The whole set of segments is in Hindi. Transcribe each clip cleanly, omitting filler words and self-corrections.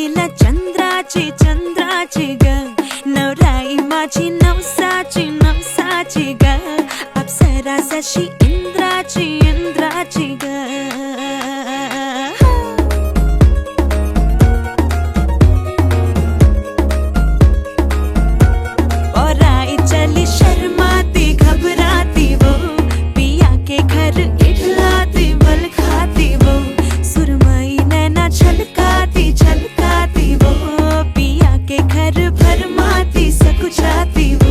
तिला चंद्राची चंद्राची ग, नवराई माझी नवसाची नवसाची ग, अप्सरा जशी इंद्राची इंद्राची ग. और आई चली शर्माती घबराती वो, पिया के घर इठलाती बल खाती वो, सुरमई नैना छलकाती छलकाती वो, पिया के घर भरमाती सकुचाती वो.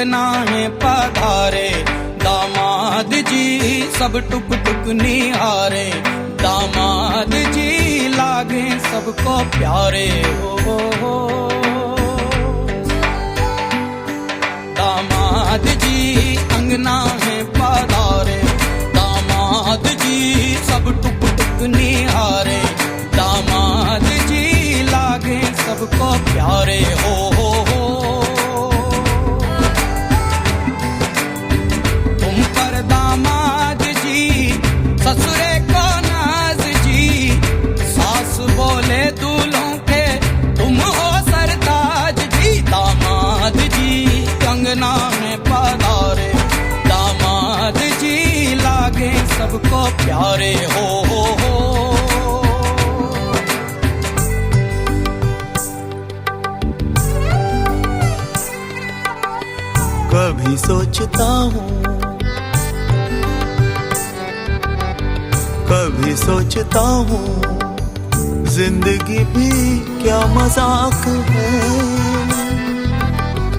अंगना है पधारे, दामाद जी सब टुक टुक निहारे, दामाद जी लागे सबको प्यारे हो। दामाद जी अंगना है पधारे, दामाद जी सब टुक टुक निहारे, दामाद जी लागे सबको प्यारे हो। तुम पर दामाद जी ससुरे को नाज जी, सास बोले दूल्हों के तुम हो सरताज जी, दामाद जी अंगना में पधारे, दामाद जी लागे सबको प्यारे हो। कभी सोचता हूँ, कभी सोचता हूँ, जिंदगी भी क्या मजाक है।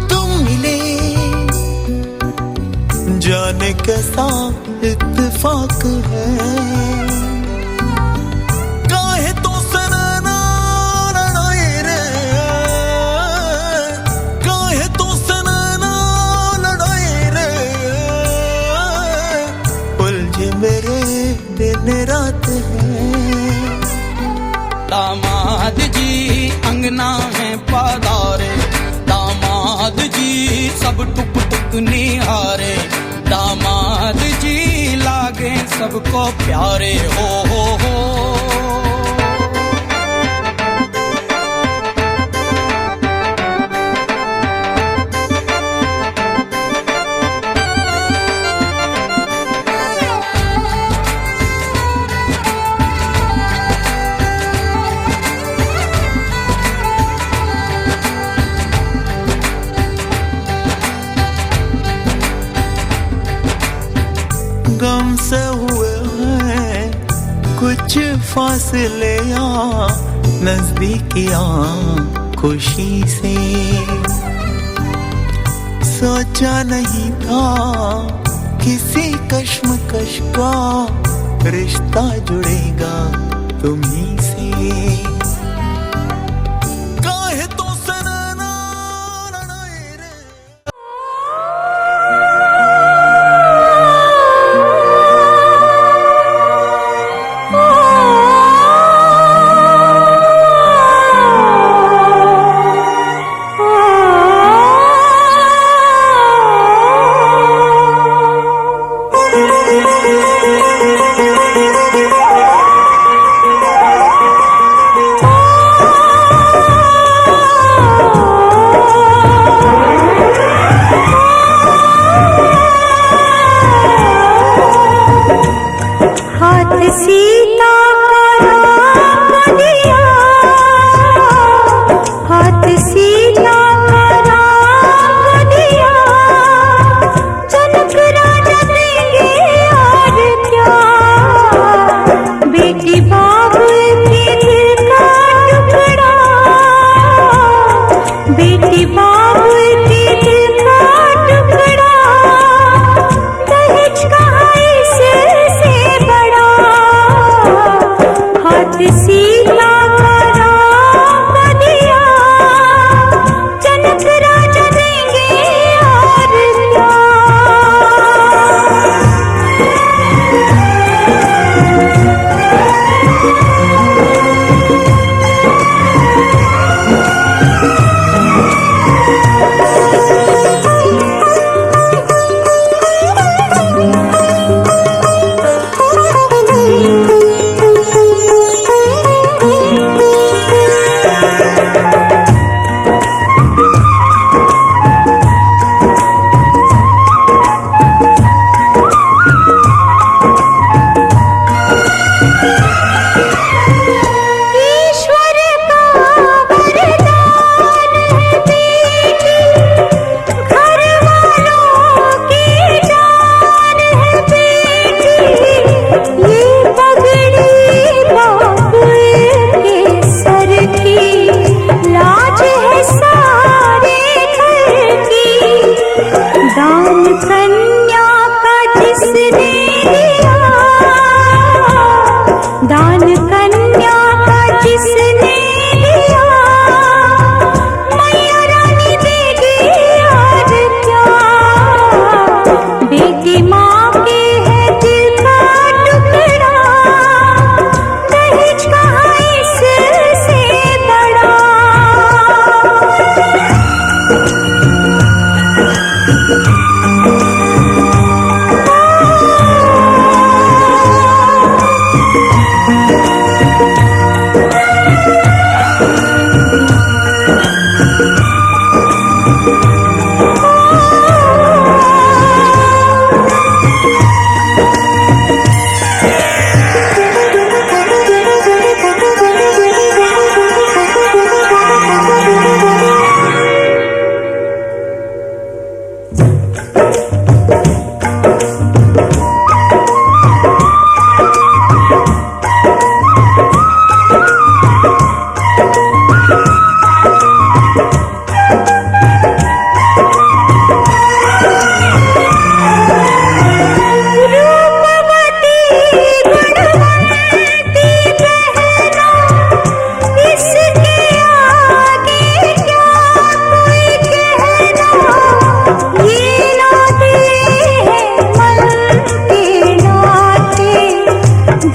तुम मिले जाने कैसा इत्तेफाक है। काहे तो सनना लड़ाई रे, काहे तो सनना लड़ाई रे, उलझे मेरे दिन रात है। दामाद जी अंगना है पधारे, दामाद जी सब टुक टुक निहारे, दामाद जी लागे सबको प्यारे हो। गम से हुए हैं कुछ फासले यहाँ नजदीकियाँ खुशी से, सोचा नहीं था किसी कश्मकश का रिश्ता जुड़ेगा तुम्ही से। काहे तो सनना लड़ाई रे।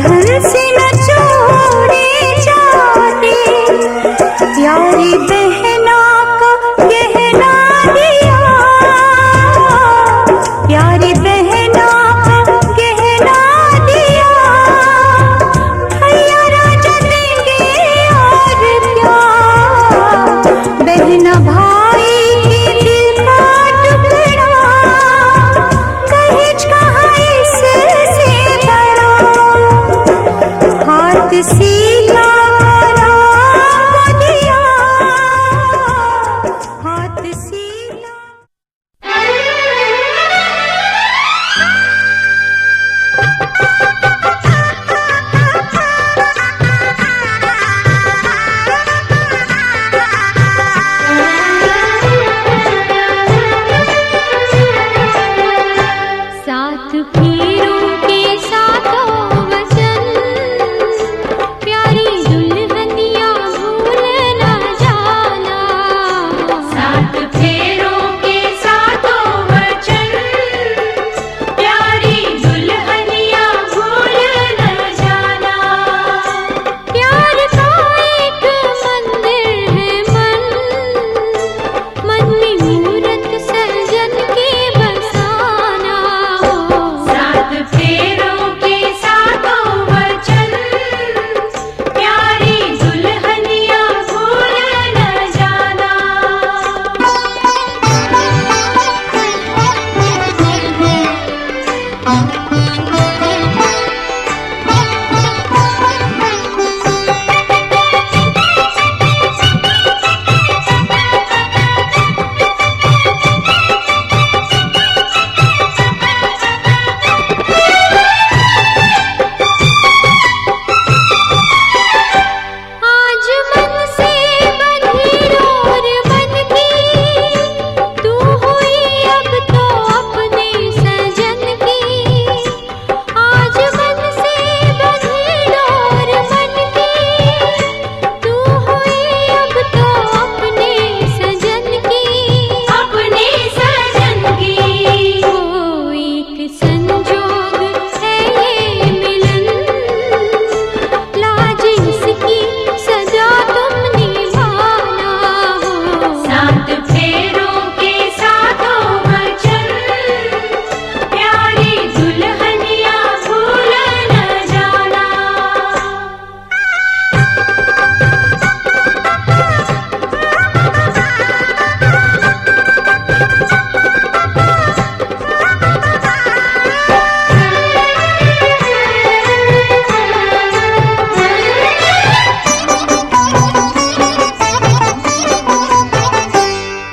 धन से न छोड़े जाते, प्यारी बहना का गहना दिया, प्यारी बहना का गहना दिया, भैया राजा देंगे और क्या, बहना भाई के दिल का टुकड़ा, दहेज कहाँ इससे बड़ा, हाथ सीधा राम दिया, हाथ सीधा। सात फेरों के सातों वचन, प्यारी दुल्हनिया भूल न जाना, सात फेरों के सातों वचन, प्यारी दुल्हनिया भूल न जाना, प्यार का एक मंदिर है मन, मन में मूरत सजन के बसाना, सात फेरों के सातों वचन, प्यारी दुल्हनिया भूल न जाना। आज मन से बंधी डोर बन की, तू हुई अब तो अपने सजन की, आज मन से बंधी डोर बन की, तू हुई अब तो अपने सजन की, अपने सजन की, ओ एक संजोग है ये मिलन, लाज इसकी सजा तुम निभाना, सात फेरों के सातों वचन, प्यारी दुल्हनिया भूल न जाना।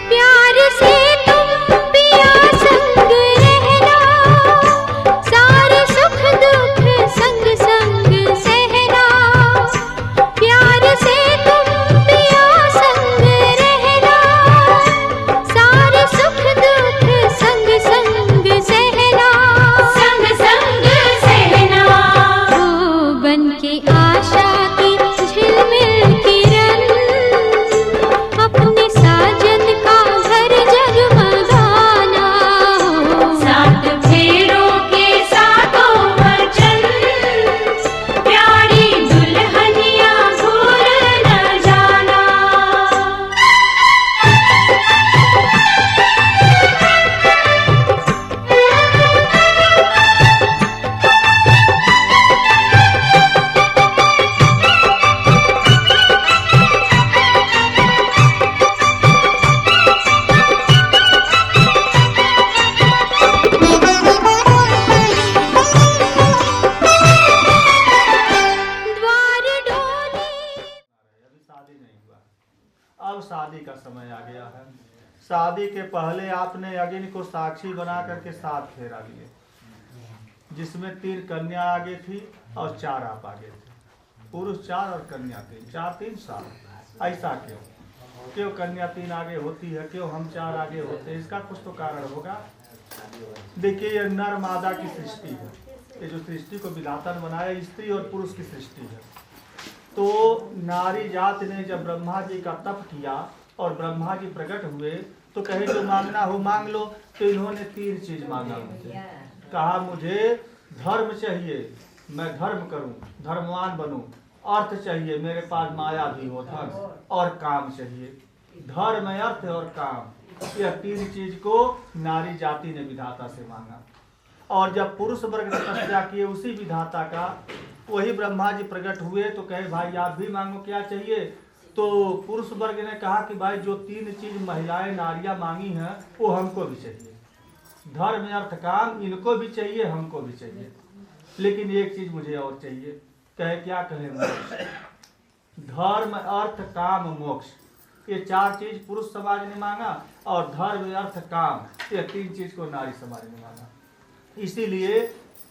प्यार से तुम पिया संग रहना, सारे सुख दुख संग संग सहना, प्यार से तुम पिया संग रहना, सारे सुख दुख संग संग सहना, संग संग सहना, ओ बन के आशा की झिलमिल किरण, अपने साजन का घर जगमगाना, सात फेरों के सातों वचन, प्यारी दुल्हनिया भूल न जाना। द्वार डोली अभी शादी नहीं हुआ, अब शादी का समय आ गया है। शादी के पहले आपने अग्नि को साक्षी बना करके 7 फेरा लिए, जिसमें 3 कन्या आगे थी और 4 आप आगे थे, पुरुष 4 और कन्या 3, 4 3 7। ऐसा क्यों? क्यों कन्या 3 आगे होती है, क्यों हम 4 आगे होते हैं? इसका कुछ तो कारण होगा। देखिए, ये नर मादा की सृष्टि है, ये जो सृष्टि को विधाता ने बनाया स्त्री और पुरुष की सृष्टि है। तो नारी जात ने जब ब्रह्मा जी का तप किया और ब्रह्मा जी प्रकट हुए तो कहे जो मांगना हो मांग लो। तो इन्होंने 3 चीज मांगा मुझे। कहा मुझे धर्म चाहिए, मैं धर्म करूं, धर्मवान बनूं। अर्थ चाहिए, मेरे पास माया भी हो, धन और काम चाहिए। धर्म, अर्थ और काम, यह 3 चीज को नारी जाति ने विधाता से मांगा। और जब पुरुष वर्ग ने तपस्या किए उसी विधाता का, वही ब्रह्मा जी प्रकट हुए तो कहे भाई आप भी मांगो क्या चाहिए। तो पुरुष वर्ग ने कहा कि भाई जो 3 चीज महिलाएं नारियां मांगी हैं वो हमको भी चाहिए, धर्म अर्थ काम, इनको भी चाहिए हमको भी चाहिए, लेकिन एक चीज मुझे और चाहिए। कहे क्या? कहे मोक्ष। धर्म अर्थ काम मोक्ष, ये 4 चीज पुरुष समाज ने मांगा, और धर्म अर्थ काम, ये 3 चीज को नारी समाज ने मांगा। इसीलिए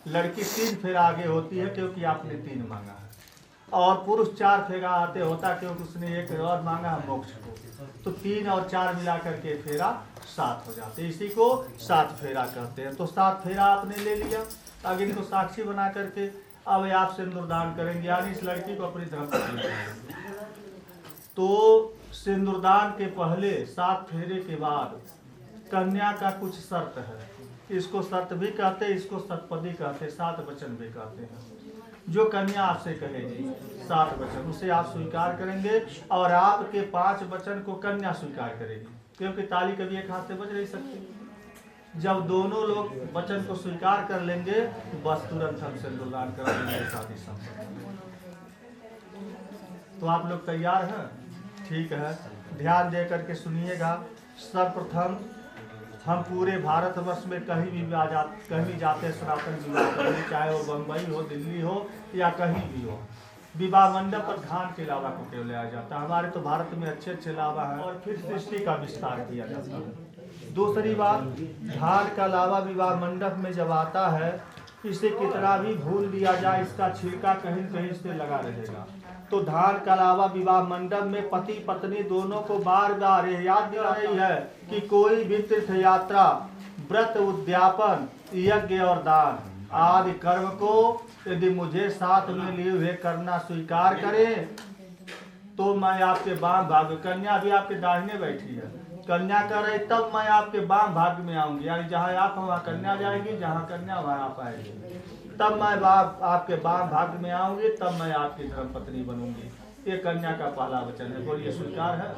लड़की 3 फेरा आगे होती है क्योंकि आपने 3 मांगा है, और पुरुष 4 फेरा आते होता क्योंकि उसने 1 और मांगा है मोक्ष को। तो 3 और 4 मिला करके फेरा 7 हो जाते, इसी को 7 फेरा कहते हैं। तो 7 फेरा आपने ले लिया, अग्नि को साक्षी बना करके अब आप सिंदूरदान करेंगे, यानी इस लड़की को अपनी धर्मपत्नी बनाएंगे। तो सिंदूरदान के पहले 7 फेरे के बाद कन्या का कुछ शर्त है, इसको शर्त भी कहते हैं, इसको सतपदी कहते हैं, 7 वचन भी कहते हैं। जो कन्या आपसे कहेगी 7 वचन, उसे आप स्वीकार करेंगे, और आपके 5 वचन को कन्या स्वीकार करेगी, क्योंकि ताली कभी एक हाथ से बज नहीं सकती। जब दोनों लोग वचन को स्वीकार कर लेंगे बस तुरंत हम सिंदूरदान करा देंगे, शादी संपन्न। तो आप लोग तैयार हैं? ठीक है, ध्यान दे करके सुनिएगा। सर्वप्रथम हम पूरे भारतवर्ष में कहीं भी जाते सनातन विवाह करने, चाहे वो बम्बई हो, दिल्ली हो या कहीं भी हो, विवाह मंडप पर धान के लावा को केवल लाया जाता है। हमारे तो भारत में अच्छे लावा है, और फिर सृष्टि का विस्तार किया जाता है। दूसरी बात, धान का लावा विवाह मंडप में जब आता है, इसे कितना भी भून दिया जाए इसका छिलका कहीं कहीं से लगा रहेगा। तो धान का लावा विवाह मंडप में पति पत्नी दोनों को बार बार याद दिला रही है कि कोई भी तीर्थ यात्रा, व्रत, उद्यापन, यज्ञ और दान आदि कर्म को यदि मुझे साथ में लिए हुए करना स्वीकार करें तो मैं आपके वाम भाग्य, कन्या भी आपके दाहिने बैठी है, कन्या कर रही तब मैं आपके वाम भाग्य में आऊंगी, यानी जहाँ आप वहाँ कन्या जाएगी, जहाँ कन्या वहाँ आप आएगी, तब मैं आपके वाम भाग्य में आऊंगी, तब मैं आपकी धर्मपत्नी बनूंगी। ये कन्या का पहला वचन है, बोलिए स्वीकार है।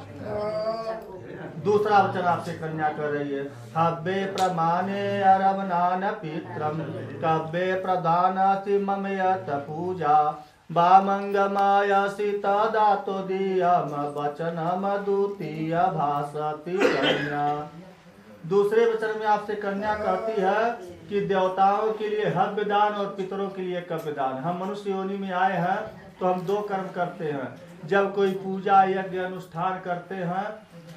दूसरा वचन आपसे कन्या कर रही है, हब्बे प्रमाणे अरमनान पित्रम कब्बे प्रधानति मम यत पूजा बामंगमायसि तदातो दियम वचनम द्वितीय भासति कन्या। दूसरे वचन में आपसे कन्या कहती है कि देवताओं के लिए हव्य दान और पितरों के लिए कव्य दान। हम मनुष्य योनि में आए हैं तो हम 2 कर्म करते हैं। जब कोई पूजा यज्ञ अनुष्ठान करते हैं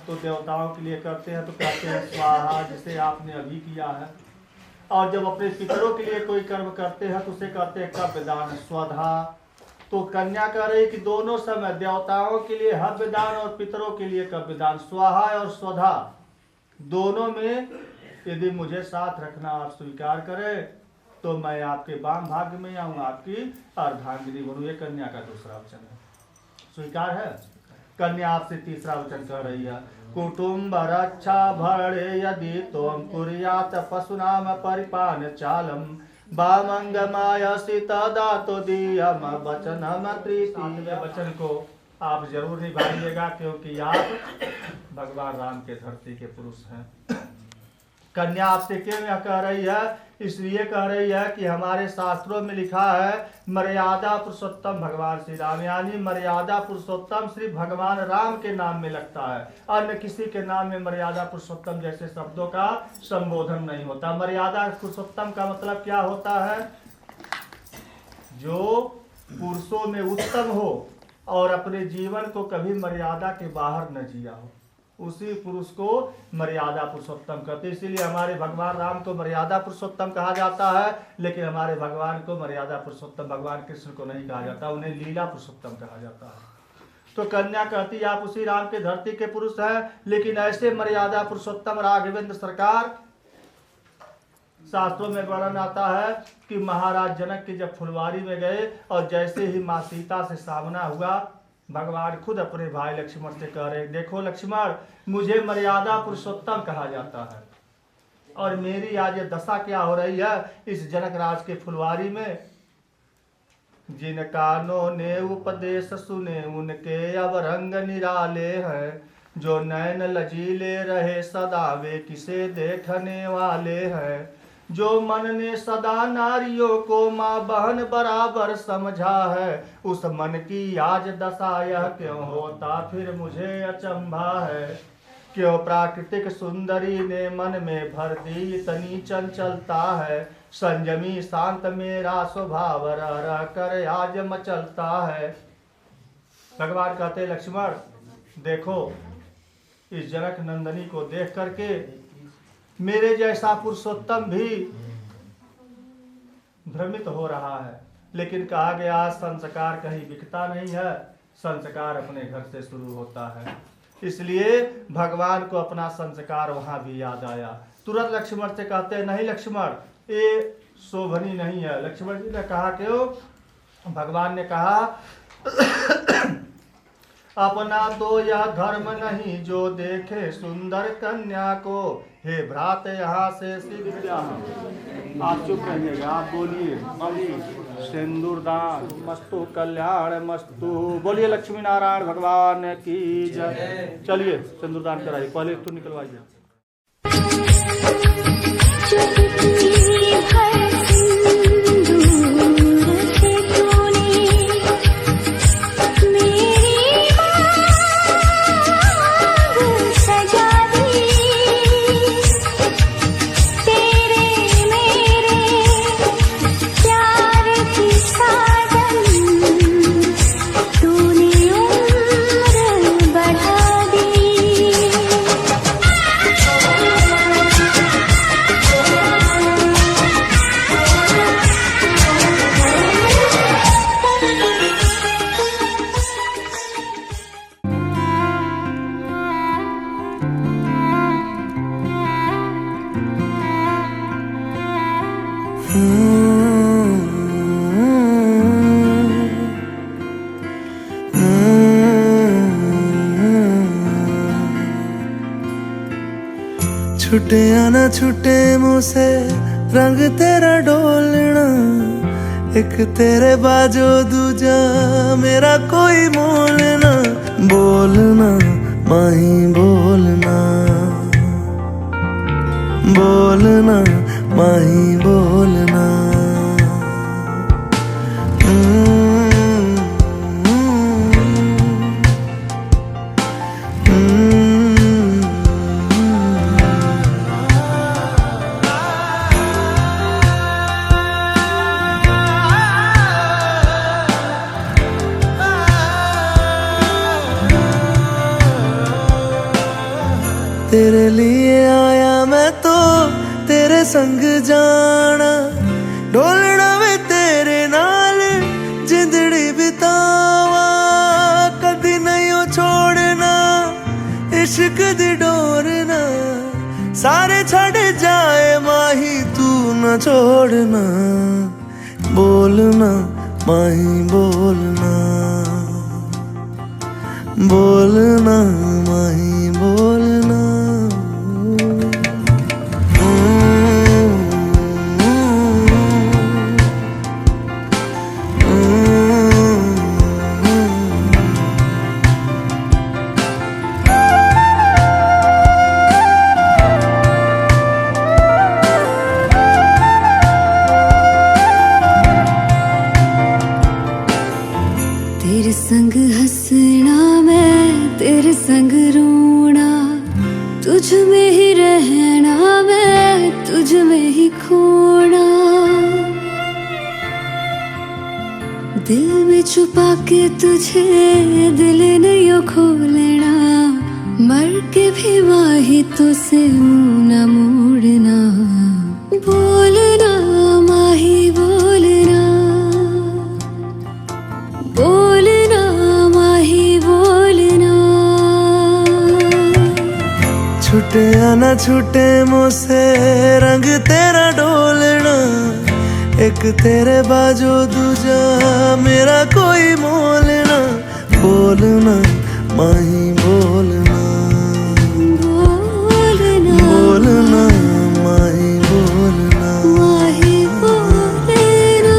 तो देवताओं के लिए करते हैं तो कहते हैं स्वाहा, जिसे आपने अभी किया है, और जब अपने पितरों के लिए कोई कर्म करते हैं तो उसे कहते हैं कव्य दान, स्वधा। तो कन्या कह रही कि दोनों समय देवताओं के लिए हव्य दान और पितरों के लिए कव्य दान, स्वाहा और स्वधा, दोनों में यदि मुझे साथ रखना आप स्वीकार करें तो मैं आपके वाम भाग्य में आऊँ, आपकी अर्धांगिनी बनूं। ये कन्या का दूसरा वचन है, स्वीकार है। कन्या आपसे तीसरा वचन कह रही है, कुटुम्ब रक्षा भरे यदि तुम कुर्यात पशुनाम परिपान चालम बामंगमायसि तदातो दियम वचनम तृतीय। वचन को आप जरूर निभाइएगा क्योंकि आप भगवान राम के धरती के पुरुष हैं। कन्या आपसे क्यों यह कह रही है? इसलिए कह रही है कि हमारे शास्त्रों में लिखा है मर्यादा पुरुषोत्तम भगवान श्री राम, यानी मर्यादा पुरुषोत्तम श्री भगवान राम के नाम में लगता है। अन्य किसी के नाम में मर्यादा पुरुषोत्तम जैसे शब्दों का संबोधन नहीं होता। मर्यादा पुरुषोत्तम का मतलब क्या होता है? जो पुरुषों में उत्तम हो और अपने जीवन को कभी मर्यादा के बाहर न जिया हो, उसी पुरुष को मर्यादा पुरुषोत्तम कहते हैं। इसीलिए हमारे भगवान राम को मर्यादा पुरुषोत्तम कहा जाता है, लेकिन हमारे भगवान को मर्यादा पुरुषोत्तम भगवान कृष्ण को नहीं कहा जाता, उन्हें लीला पुरुषोत्तम कहा जाता है। तो कन्या कहती है आप उसी राम के धरती के पुरुष हैं, लेकिन ऐसे मर्यादा पुरुषोत्तम राघवेंद्र सरकार, शास्त्रों में वर्णन आता है कि महाराज जनक के जब फुलवारी में गए और जैसे ही माँ सीता से सामना हुआ, भगवान खुद अपने भाई लक्ष्मण से कह रहे, देखो लक्ष्मण, मुझे मर्यादा पुरुषोत्तम कहा जाता है और मेरी आज ये दशा क्या हो रही है इस जनक राज के फुलवारी में। जिन कानों ने उपदेश सुने उनके अब रंग निराले हैं। जो नैन लजीले रहे सदा वे किसे देखने वाले हैं। जो मन ने सदा नारियों को माँ बहन बराबर समझा है, उस मन की आज दशा यह क्यों होता फिर मुझे अचंभा है। क्यों प्राकृतिक सुंदरी ने मन में भर दी इतनी चंचलता है। संयमी शांत मेरा स्वभाव रह रह कर आज मचलता है। भगवान कहते लक्ष्मण देखो, इस जनक नंदनी को देख करके मेरे जैसा पुरुषोत्तम भी भ्रमित हो रहा है। लेकिन कहा गया संस्कार कहीं बिकता नहीं है, संस्कार अपने घर से शुरू होता है। इसलिए भगवान को अपना संस्कार वहां भी याद आया। तुरंत लक्ष्मण से कहते नहीं लक्ष्मण ये शोभनी नहीं है। लक्ष्मण जी ने कहा क्यों? भगवान ने कहा अपना तो यह धर्म नहीं जो देखे सुंदर कन्या को। हे भ्रात यहाँ से सिद्ध क्या? आप चुप रहिएगा, आप बोलिए। बोलिए सिंदूर दान मस्तु कल्याण मस्तु। बोलिए लक्ष्मी नारायण भगवान की जय। चलिए सिंदूर दान कराइए, पहले तो निकलवाइए। छुटे या ना छुटे मुझसे रंग तेरा डोलना। एक तेरे बाजो दूजा मेरा कोई मोल ना। बोलना माही बोलना, बोलना माही बोलना। तेरे लिए आया मैं तो तेरे संग जाना। डोलना वे तेरे नाल जिंदड़ी बितावा। कदी नहीं छोड़ना इश्क दी डोरना। सारे छड़ जाए माही तू न छोड़ना। बोलना माही बोलना, बोलना माही बोलना। तेरे संग हंसना मैं तेरे संग रोना। तुझ में ही रहना मैं तुझ में ही खोना। दिल में छुपा के तुझे दिल नहीं खोलना। मर के भी माही तो से मुँह न मोड़ना। बोलना माही बोलना, बोलना माही बोलना। छुटे या ना छुटे मुझसे रंग तेरा डोलना। एक तेरे बाजो दूजा मेरा कोई मोल ना। बोलना माही बोलना, बोलना बोलना माही बोलना। माही बोलना।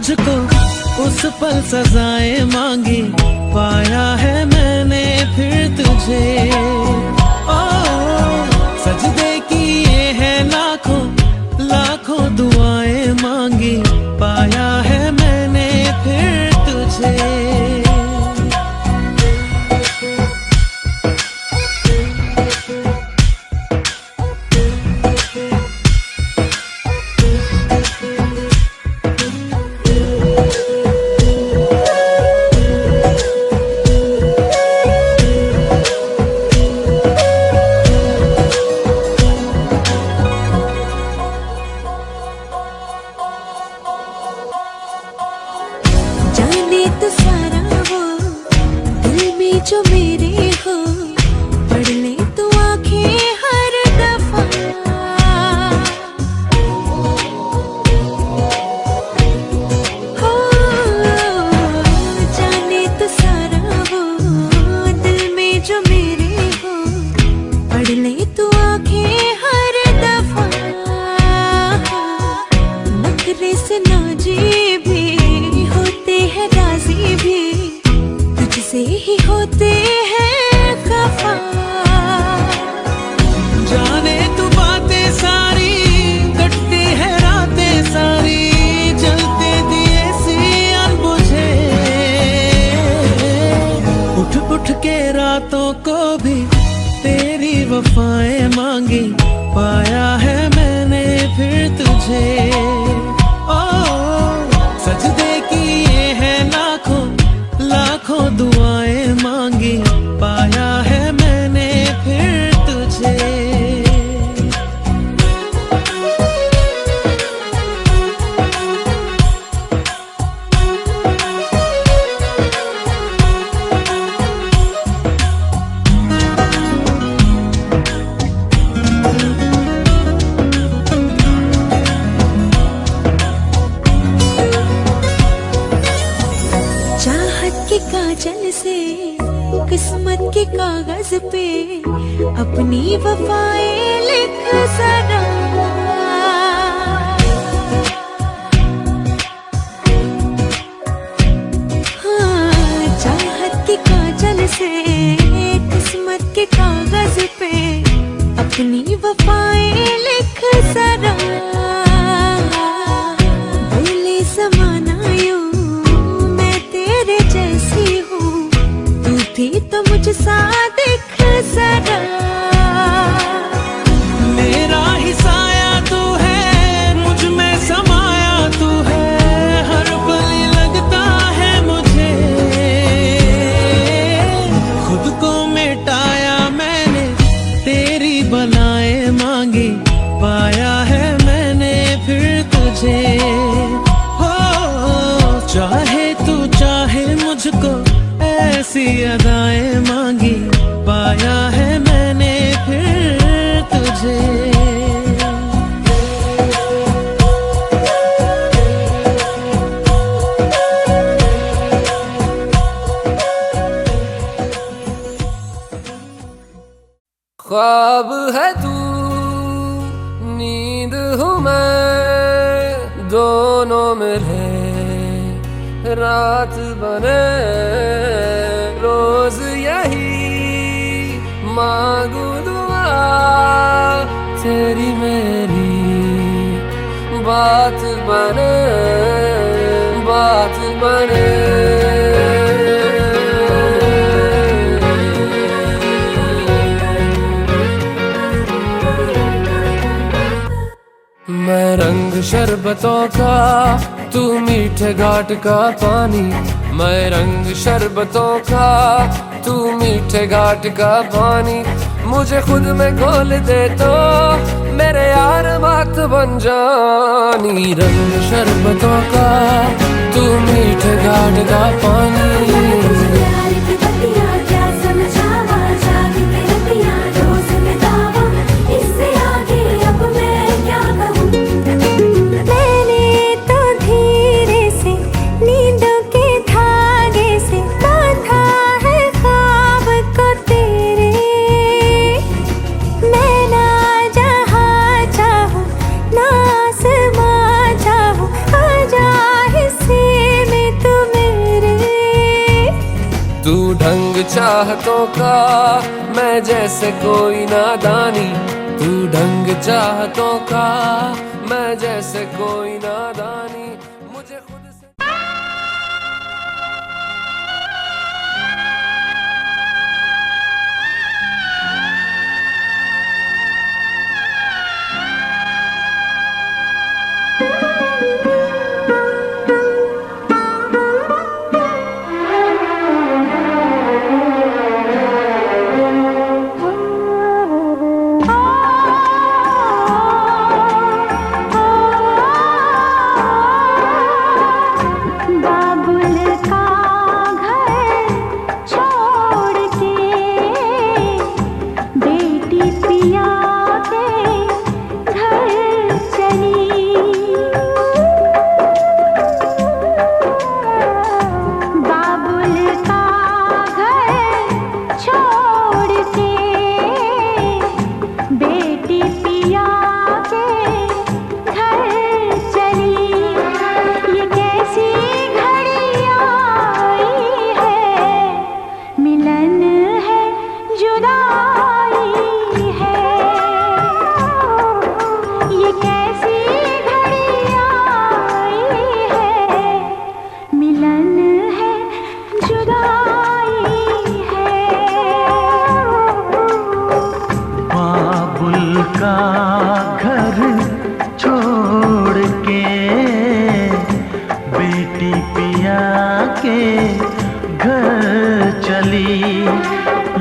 मुझको उस पल सजाएं मांगी, पाया है मैंने फिर तुझे। ओ सजदे किए हैं लाखों लाखों दुआएं मांगी, पाया है मैंने फिर तुझे। जाने तो सारा वो दिल में जो मेरे हो, पढ़ ले तो आंखें हर दफा। हो जाने तो सारा वो दिल में जो मेरे हो, पढ़ ले तो आंखें हर दफा। नखरे से नाजी भी होते हैं, राजी भी तुझसे ही होते हैं खफा। जाने तू बातें सारी, कटती है रातें सारी, जलते दिए सी अनबुझे। उठ उठ के रातों को भी तेरी वफाएं मांगी, पाया है मैंने फिर तुझे। ओ सजदे किए हैं लाखों लाखों दुआएं मांगी, पाया है मैंने फिर तुझे। चाहत के काजल से किस्मत के कागज पे अपनी वफाएं लिख सदा। हाँ चाहत के काजल से किस्मत के कागज पे अपनी वफाएं लिख सदा। बोले समाना यूं जैसी हूँ, तू भी तो मुझसा दिख सदा। मेरा ही साया तू है, मुझ में समाया तू है, हर पल लगता है मुझे। खुद को मिटाया मैंने, तेरी बलाएं मांगी, पाया है मैंने फिर तुझे। हो चाहे तू चाहे मुझको ऐसी अदाएं मांगी, पाया है मैंने फिर तुझे। ख्वाब है तू, नींद हूँ मैं, दोनों मिले रात बने। रोज यही मांगू दुआ, तेरी मेरी बात बने, बात बने। मैं रंग शरबतों का, तू मीठे घाट का पानी। मैं रंग शरबतों का, तू मीठे घाट का पानी। मुझे खुद में घोल दे तो मेरे यार बात बन जानी। रंग शरबतों का, तू मीठे घाट का पानी। से चाहतों का, मैं जैसे कोई नादानी, तू ढंग चाहतों का, मैं जैसे कोई नादानी, मुझे खुद से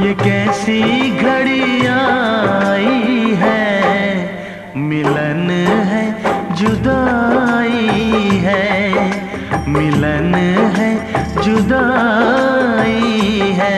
ये कैसी घड़ी आई है, मिलन है जुदाई है, मिलन है जुदाई है।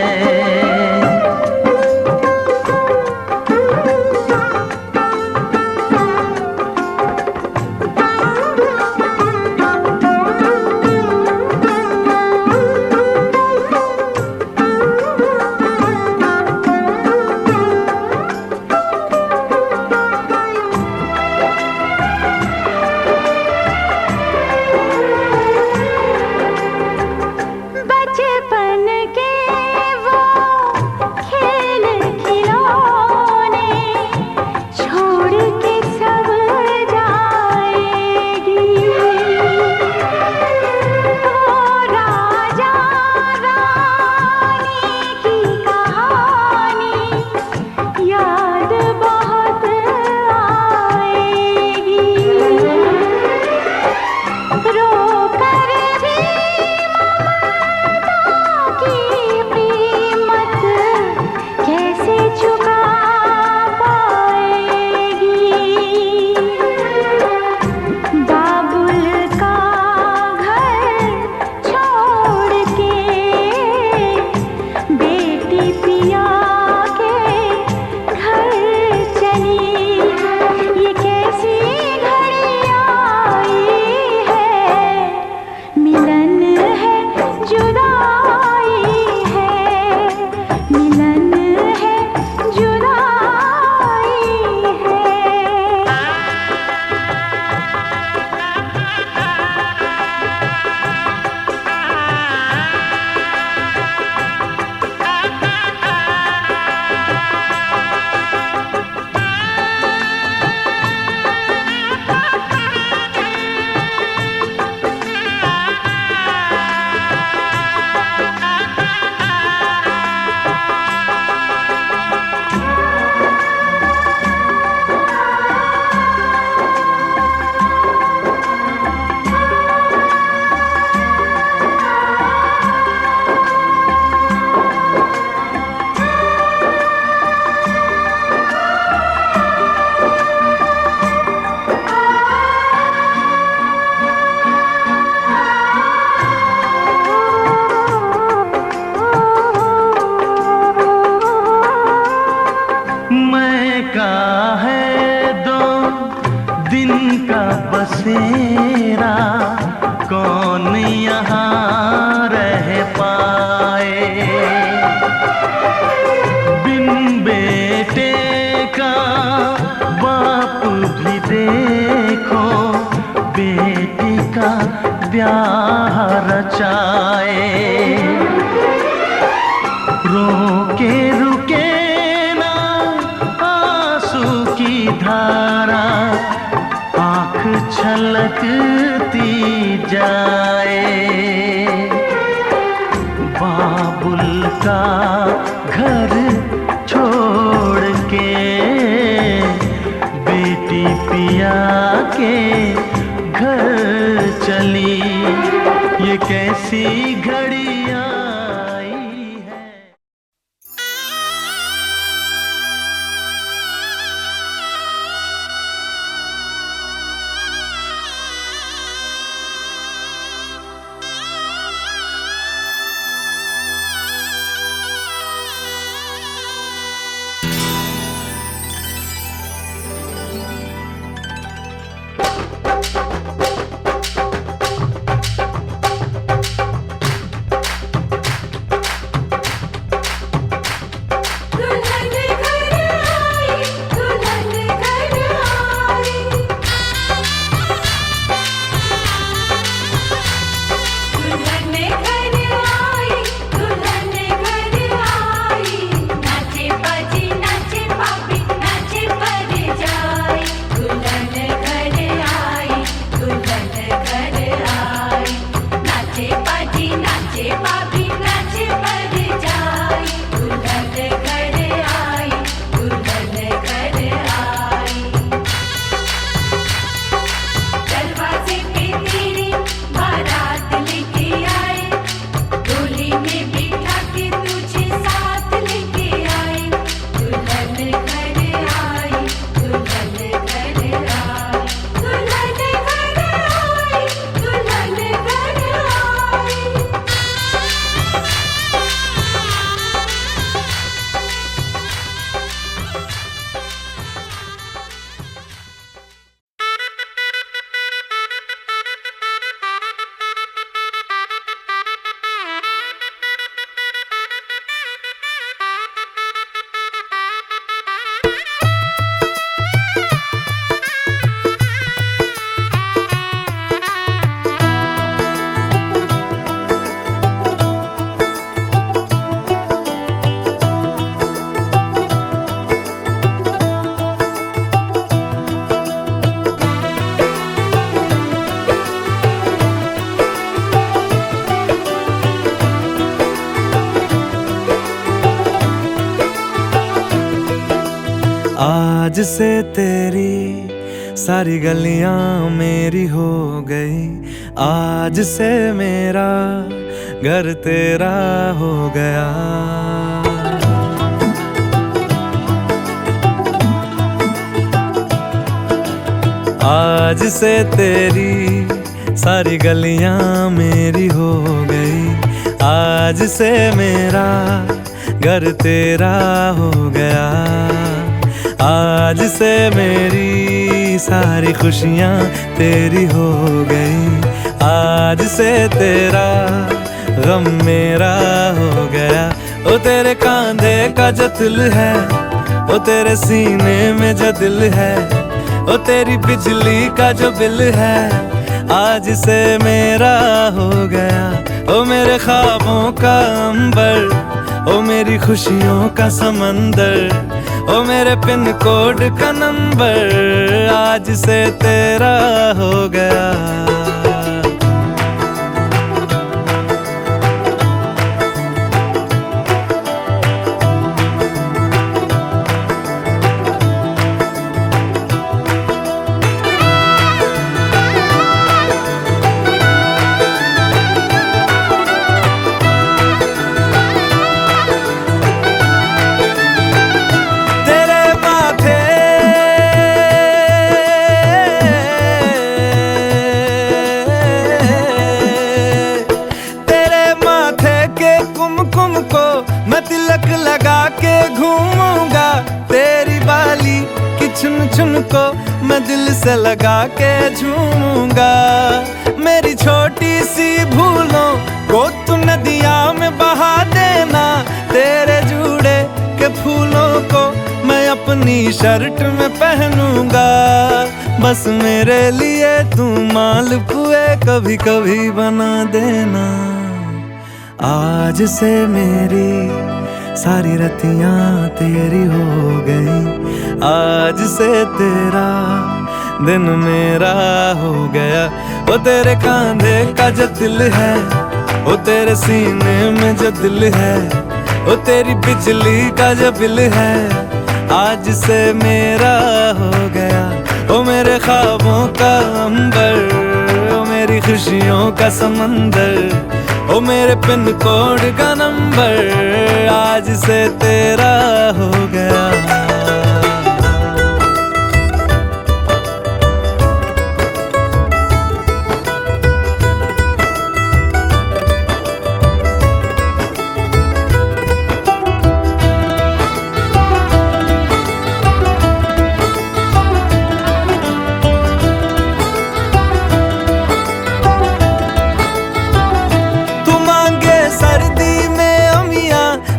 बसेरा कौन यहाँ रह पाए, बिन बेटे का बाप भी देखो बेटी का ब्याह रचाए। रोके रुके ना आंसू की धारा, आंख छलकती जाए। बाबुल का घर छोड़ के बेटी पिया के घर चली, ये कैसी घड़ी आई है। आज से तेरी सारी गलियां मेरी हो गई, आज से मेरा घर तेरा हो गया। आज से तेरी सारी गलियां मेरी हो गई, आज से मेरा घर तेरा हो गया। आज से मेरी सारी खुशियाँ तेरी हो गई, आज से तेरा गम मेरा हो गया। ओ तेरे कांधे का जो दिल है, ओ तेरे सीने में जो दिल है, ओ तेरी बिजली का जो बिल है, आज से मेरा हो गया। ओ मेरे ख्वाबों का अंबर, ओ मेरी खुशियों का समंदर, ओ मेरे पिन कोड का नंबर, आज से तेरा हो गया। तिलक लगा के घूमूंगा, तेरी बाली की चुन चुन को मैं दिल से लगा के झूमूंगा। मेरी छोटी सी भूलों को तू नदिया में बहा देना, तेरे जूड़े के फूलों को मैं अपनी शर्ट में पहनूंगा। बस मेरे लिए तू मालपुए कभी कभी बना देना। आज से मेरी सारी रतियां तेरी हो गई। आज से तेरा दिन मेरा हो गया। वो तेरे कांधे का जो दिल है, वो तेरे सीने में जो दिल है, वो तेरी बिजली का जो बिल है, आज से मेरा हो गया। वो मेरे ख्वाबों का अंबर, वो मेरी खुशियों का समंदर, वो मेरे पिन कोड का नंबर, आज से तेरा हो गया।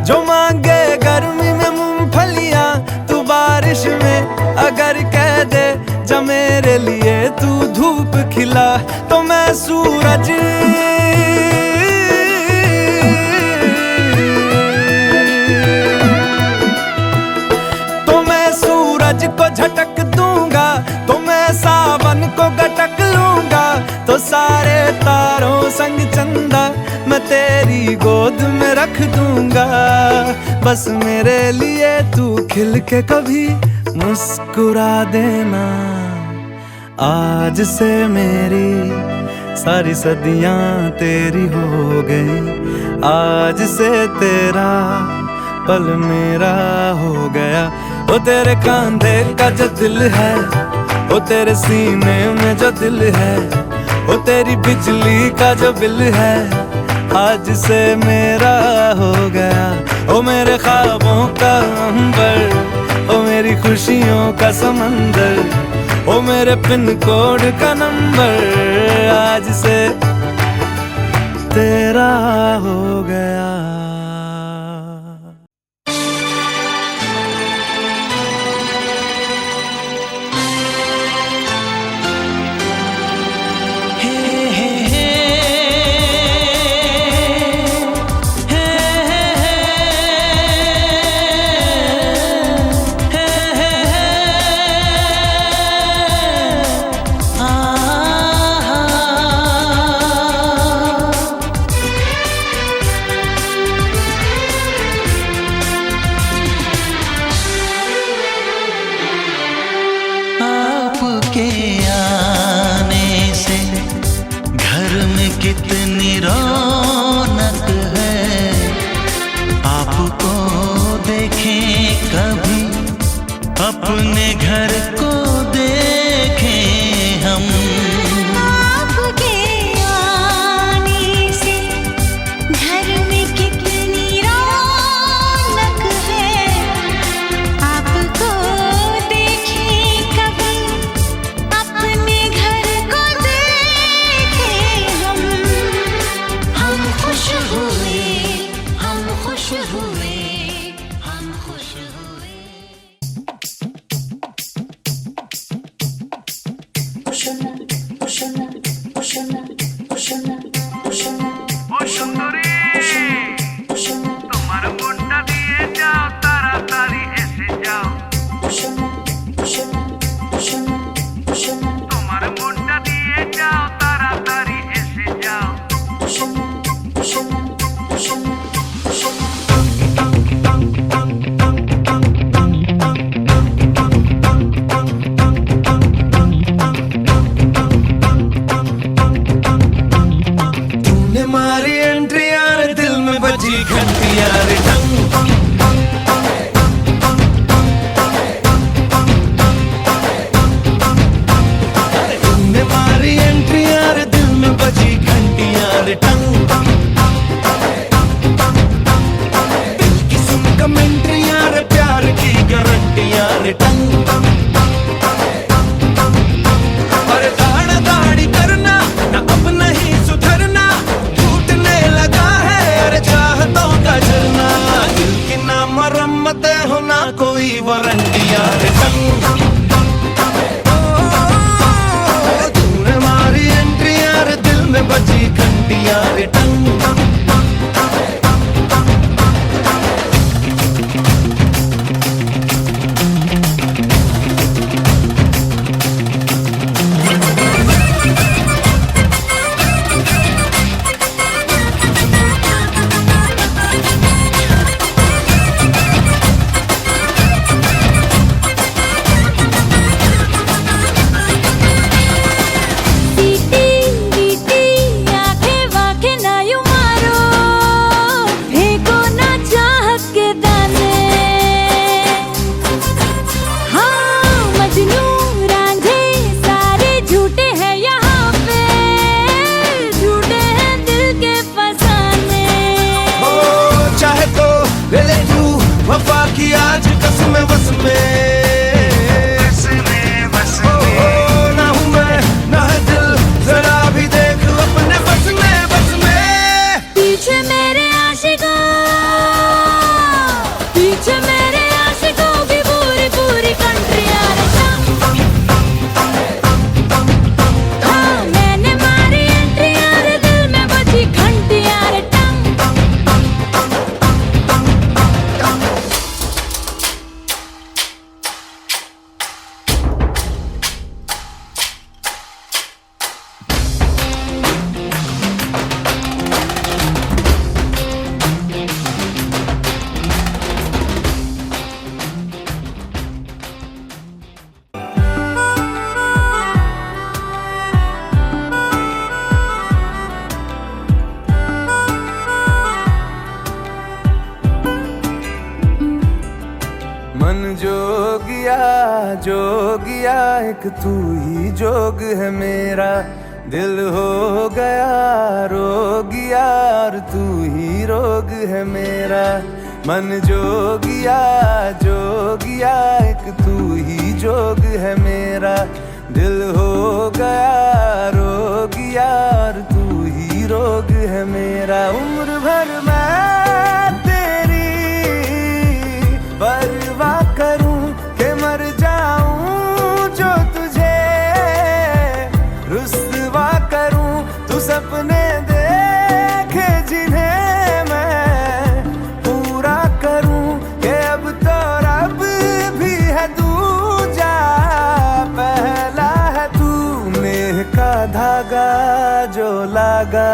जो मांगे गर्मी में मूंगफलियां, तू बारिश में अगर कह दे जा मेरे लिए तू धूप खिला, तो मैं सूरज को झटक दूंगा, तो मैं सावन को गटक लूंगा, तो सारे तारों संग चंदा मैं तेरी गोद में रख दूंगा। बस मेरे लिए तू खिल के कभी मुस्कुरा देना। आज से मेरी सारी सदियां तेरी हो गई। आज से तेरा पल मेरा हो गया। वो तेरे कांधे का जो दिल है, वो तेरे सीने में जो दिल है, वो तेरी बिजली का जो बिल है, आज से मेरा हो गया। वो मेरे ख्वाबों का अंबर, वो मेरी खुशियों का समंदर, वो मेरे पिन कोड का नंबर, आज से तेरा हो गया। कितनी रौनक है, आपको देखें कभी अपने घर को देखें हम। आपके आने से घर में कितनी रौनक है, आपको देखें कभी अपने घर को देखें हम। हम खुश हुए, हम खुश हुए, हम खुश हुए। তোমার মনটা দিয়ে যাও, তাড়াতাড়ি এসে যাও। তোমার মনটা দিয়ে যাও, তাড়াতাড়ি এসে যাও। मारी एंट्री यार, दिल में बजी घंटी यार, टंग। तुमने मारी एंट्री यार, दिल में बजी घंटी यार, टंग। दिल की सुन कमेंट्री यार, प्यार की गारंटी यार, टंग। और दाढ़ दाढ़ी करना ना, अब नहीं सुधरना, मरम्मत हो ना कोई वारंटी यार, टंग। तूने मारी एंट्री यार, दिल में बजी घंटी यार, टंग। वफा की आज कसम बस में ना हूँ मैं ना है दिल, जरा भी देख अपने बस में पीछे मेरे आशिकों, पीछे मेरे आशिकों की पूरी पूरी कंट्री आ रहा। हाँ मैंने मारी एंट्री यार, दिल में बजी घंटी यार। मन जोगिया एक तू ही जोग है मेरा, दिल हो गया रोगिया और तू ही रोग है मेरा। मन जोगिया एक तू ही जोग है मेरा, दिल हो गया रोगिया और तू ही रोग है मेरा। उम्र भर मैं तेरी परवाह करूं के मर जाऊं जो तुझे रुस्वा करूं, तू सपने देखे जिन्हें मैं पूरा करूं के अब तो रब भी है दूजा पहला है तू। नेह का धागा जो लगा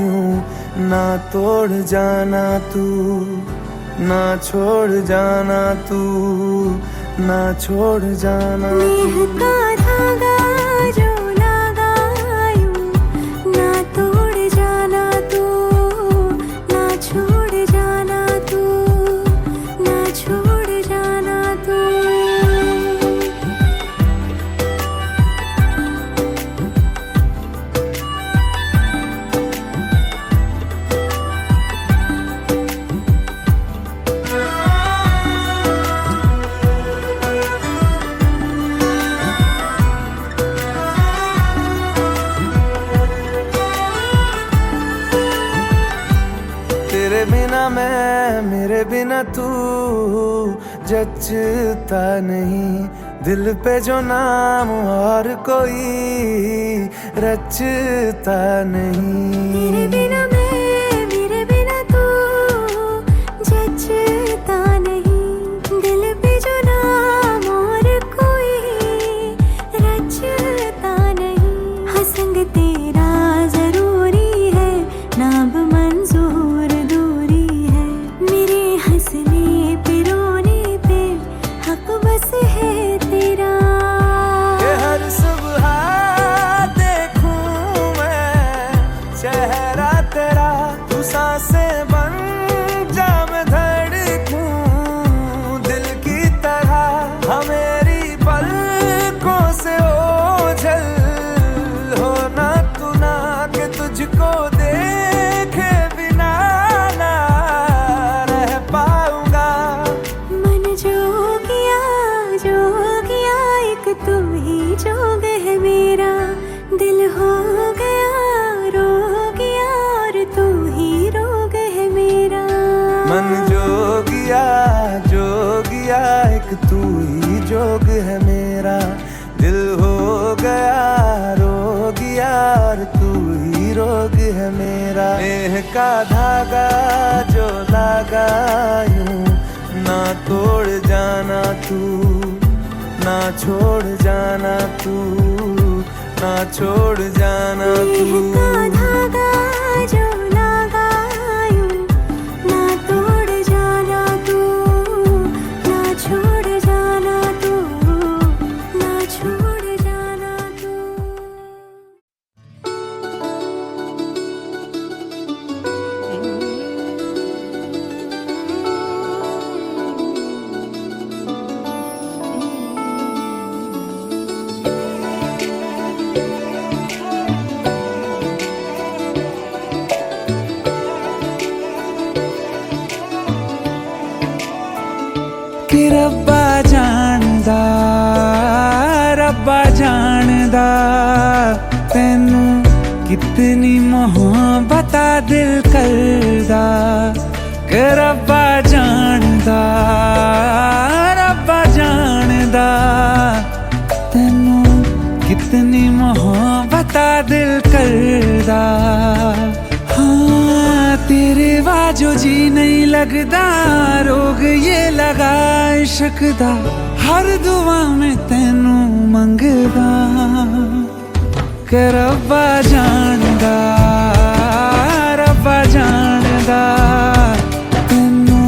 यूं ना तोड़ जाना तू, ना छोड़ जाना तू, ना छोड़ जाना नेह का धागा जो लगा यूं ना तोड़ जाना तू, ना छोड़ जाना तू, ना छोड़ जाना तू। तेरे बिना मैं मेरे बिना तू जचता नहीं, दिल पे जो नाम और कोई रचता नहीं। तेरे बिना मैं मेरे बिना तू जचता नहीं, दिल पे जो नाम और कोई रचता नहीं। हाँ संग तेरा जरूरी है, नाम मंजूर दूरी है, मेरे हंसने पे रोने पे हक बस है तेरा। कि हर सुबह देखूं मैं चेहरा तेरा, तू सांसें बन जा मैं धड़कूं दिल की तरह। हाँ मेरी पलकों से ओझल होना तू ना, कि तुझको देखे बिना ना रह पाऊंगा। मन जोगिया एक तू ही जोग है मेरा, दिल हो गया रोगिया और तू ही रोग है मेरा। मन जोगिया एक तू ही जोग है मेरा, दिल हो गया रोगिया और तू ही रोग है मेरा। नेह का धागा जो लगा यूं ना तोड़ जाना तू, ना छोड़ जाना तू, ना छोड़ जाना नेह तू। का धागा जो लगा यूं ना तोड़ जाना तू, ना छोड़ जाना तू, ना छोड़ जाना तू। कि रब्बा जानदा तैनू कितनी मोहब्बत दिल करदा कि रब्बा जानदा तैनू कितनी मोहब्बत दिल करदा। हाँ तेरे बाजो जी नहीं लगदा रोग ये लगा इश्क दा हर दुआ में तैनू मंगदा कि रब्बा जानदा तैनू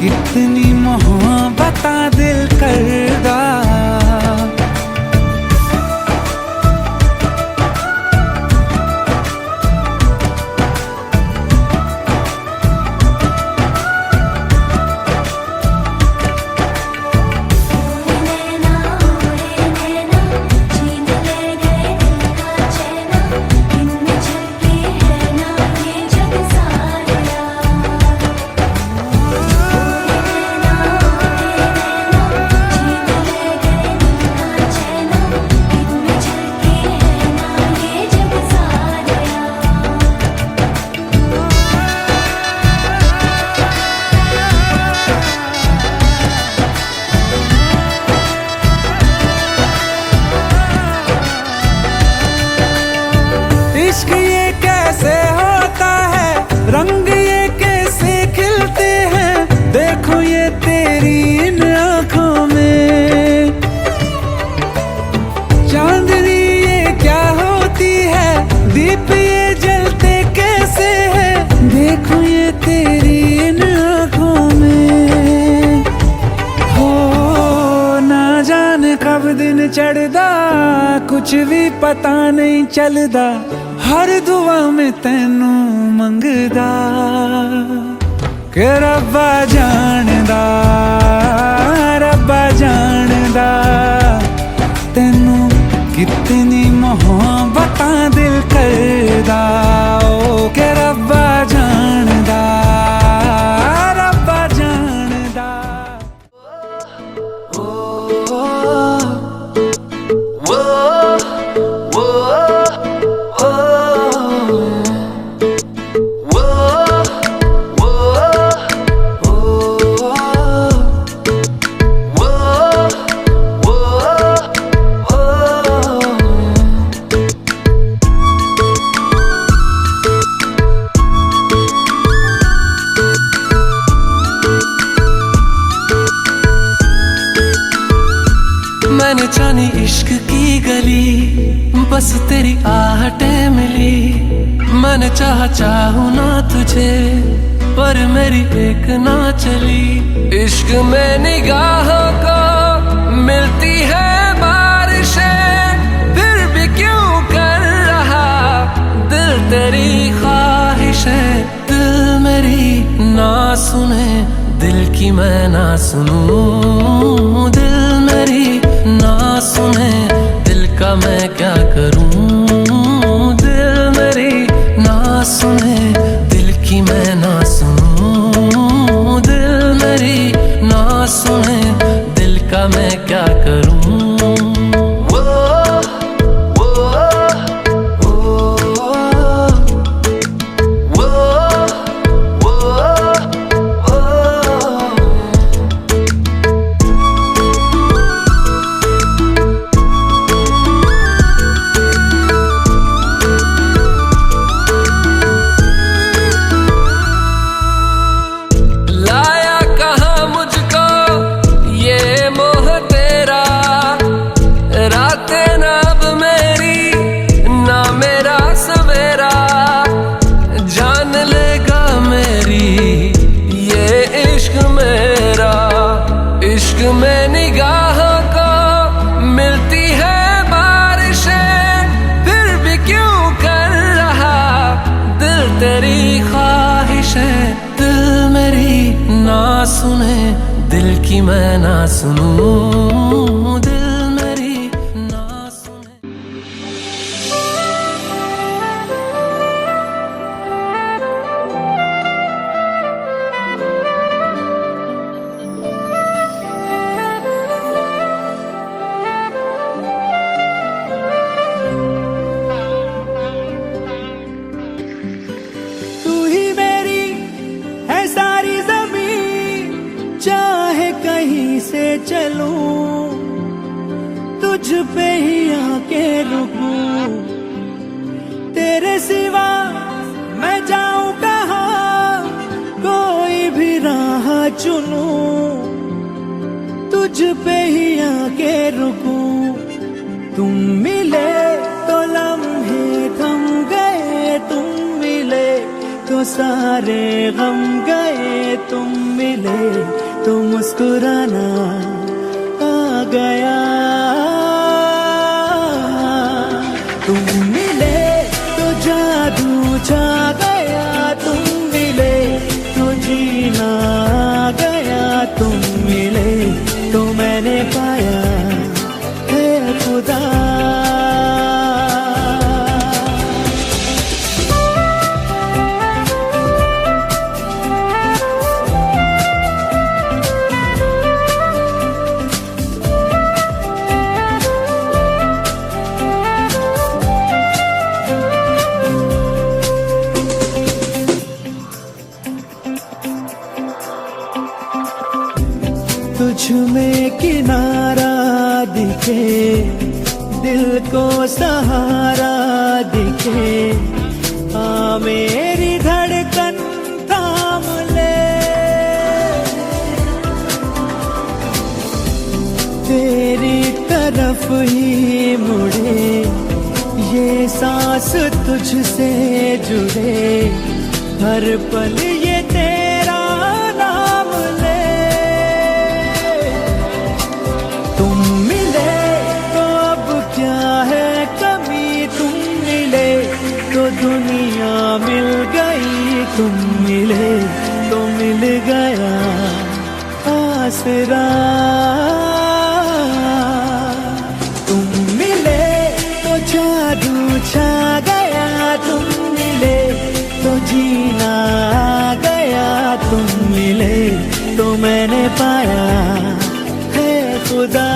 कितनी मोहब्बत दिल करदा। इश्क ये कैसे होता है रंग ये कैसे खिलते हैं देखो ये तेरी इन आँखों में चांदनी ये क्या होती है दीप ये जलते कैसे है देखो ये तेरी इन आँखों में हो ना जाने कब दिन चढ़दा कुछ भी पता नहीं चलदा हर दुआ में तैनू मंगदा कि रब्बा जानदा तैनू कितनी मोहब्बत दिल करदा ओ कि रब्बा जानदा मैंने जानी इश्क की गली बस तेरी आहटें मिली मैंने चाहूँ ना तुझे पर मेरी एक ना चली इश्क में निगाहों को मिलती है बारिशें फिर भी क्यों कर रहा दिल तेरी ख्वाहिशें दिल मेरी ना सुने दिल की मैं ना सुनूं दिल मेरी ना सुने दिल का मैं क्या करूं दिल मेरी ना सुने दिल की मैं ना सुनूं दिल मेरी ना सुने दिल का मैं क्या करूं। में निगाहों को मिलती है बारिशें फिर भी क्यों कर रहा दिल तेरी ख्वाहिशें दिल मेरी ना सुने दिल की मैं ना सुनूं दिल मेरी ना सुने। कहीं से चलूं, तुझ पे ही आके रुकूं। तेरे सिवा मैं जाऊं कहाँ, कोई भी राह चुनूं, तुझ पे ही आके रुकूं। तुम मिले तो लम्हे थम गए, तुम मिले तो सारे गम गए, तुम मिले तो मुस्कुराना आ गया। तुम मिले तो जादू छा गया, तुम मिले तो जीना आ गया, तुम मिले तो मैंने पाया है खुदा। तुझ में किनारा दिखे, दिल को सहारा दिखे, आ मेरी धड़कन थाम ले। तेरी तरफ ही मुड़े, ये सांस तुझसे जुड़े, हर पल ये तेरा नाम ले। तुम मिले तो अब क्या है कमी, तुम मिले तो दुनिया मिल गई, तुम मिले तो मिल गया आसरा। तुम मिले तो जादू छा गया, तुम मिले तो जीना आ गया, तुम मिले तो मैंने पाया है खुदा।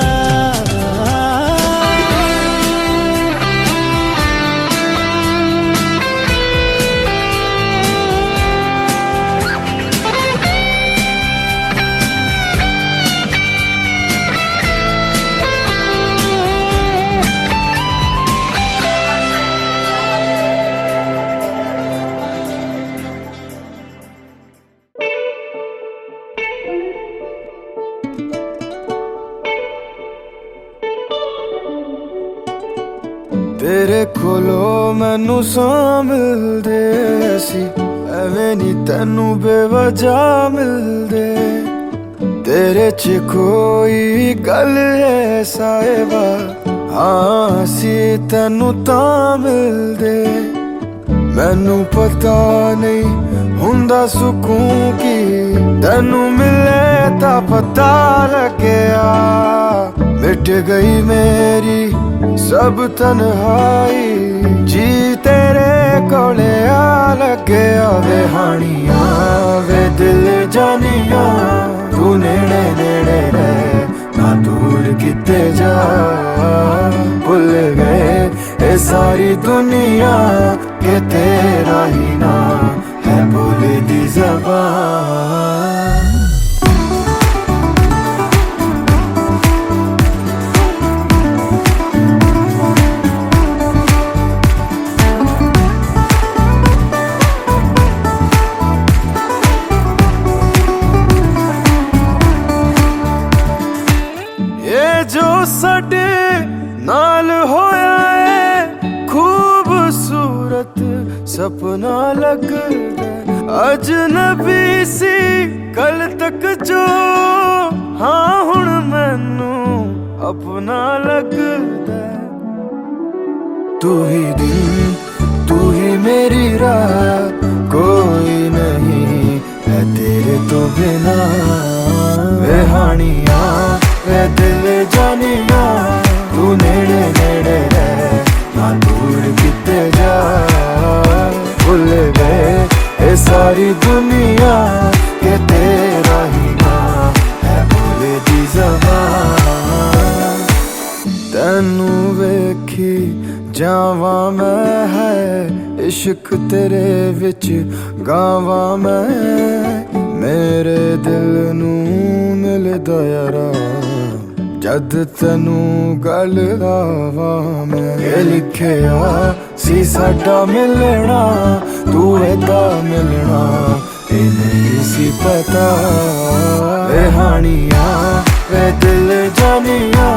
तेरे कोलो मैनू सां मिलदे सी, एवें नी तैनू बेवजह मिलदे। तेरे च कोई गल है साहिबा, हाँ सी तैनू तां मिलदे। मैनू पता नहीं हुंदा सुकून की, तैनू मिले तां पता लग्या। मिट गई मेरी सब तन्हाई, जी तेरे कोले आ लगे। वे हानिया वे दिल जानिया, तू नेड़े नेड़े रहे ना दूर किते जा। भुल गए ये सारी दुनिया के तेरा ही ना है बोले दी ज़बान। जो साडे नाल होया है खूबसूरत सपना लगदा, अजनबी सी कल तक जो, हाँ हुण मैनू अपना लगदा। तू ही दिन तू ही मेरी राह, कोई नहीं है तेरे तो बिना। वे हानिया वे दिल जानिया, तू नेड़े नेड़े रहे ना दूर किते जा। भुल गए ये सारी दुनिया के तेरा ही ना है बोले दी ज़बान। तैनू वेखी जावा मैं है, इश्क तेरे विच गावा मैं। मेरे दिल नू मिल दयारा जद तेनू गल लावां मैं ये लिखिया सी साडा मिलना तू एदा मिलना ये नहीं सी पता वे हानिया वे दिल जानिया